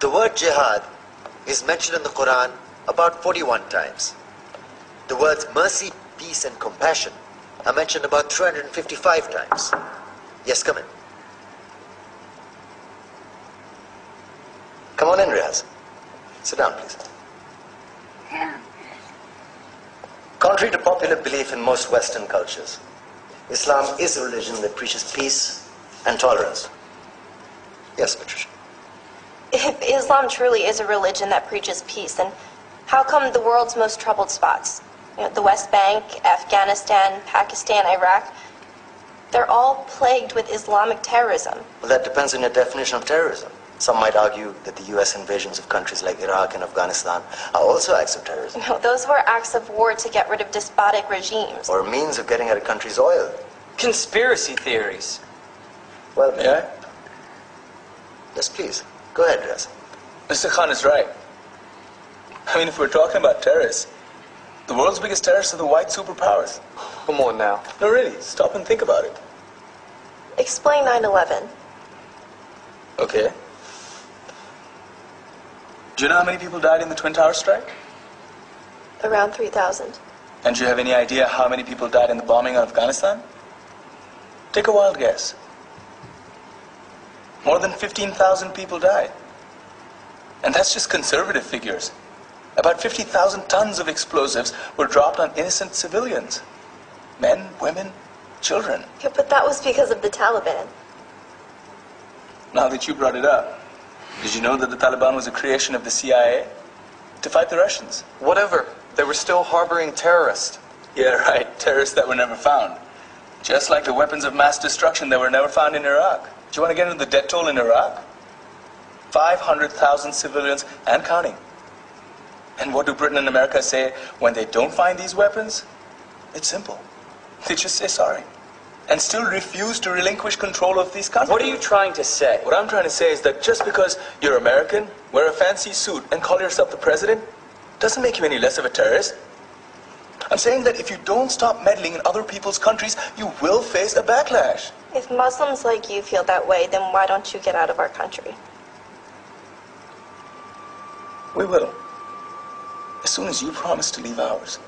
The word jihad is mentioned in the Quran about 41 times. The words mercy, peace, and compassion are mentioned about 355 times. Yes, come in. Come on in, Riaz. Sit down, please. Contrary to popular belief in most Western cultures, Islam is a religion that preaches peace and tolerance. Yes, Patricia. If Islam truly is a religion that preaches peace, then how come the world's most troubled spots, the West Bank, Afghanistan, Pakistan, Iraq, they're all plagued with Islamic terrorism? Well, that depends on your definition of terrorism. Some might argue that the U.S. invasions of countries like Iraq and Afghanistan are also acts of terrorism. No, those were acts of war to get rid of despotic regimes. Or a means of getting at a country's oil. Conspiracy theories. Well, may I? Yes, please. Go ahead, Riaz. Mr. Khan is right. I mean, if we're talking about terrorists, the world's biggest terrorists are the white superpowers. Come on now. No, really, stop and think about it. Explain 9/11. Okay. Do you know how many people died in the Twin Towers strike? Around 3,000. And do you have any idea how many people died in the bombing of Afghanistan? Take a wild guess. More than 15,000 people died. And that's just conservative figures. About 50,000 tons of explosives were dropped on innocent civilians. Men, women, children. Yeah, but that was because of the Taliban. Now that you brought it up, did you know that the Taliban was a creation of the CIA to fight the Russians? Whatever. They were still harboring terrorists. Yeah, right. Terrorists that were never found. Just like the weapons of mass destruction that were never found in Iraq. Do you want to get into the death toll in Iraq? 500,000 civilians and counting. And what do Britain and America say when they don't find these weapons? It's simple. They just say sorry. And still refuse to relinquish control of these countries. What are you trying to say? What I'm trying to say is that just because you're American, wear a fancy suit, and call yourself the president, doesn't make you any less of a terrorist. I'm saying that if you don't stop meddling in other people's countries, you will face a backlash. If Muslims like you feel that way, then why don't you get out of our country? We will. As soon as you promise to leave ours.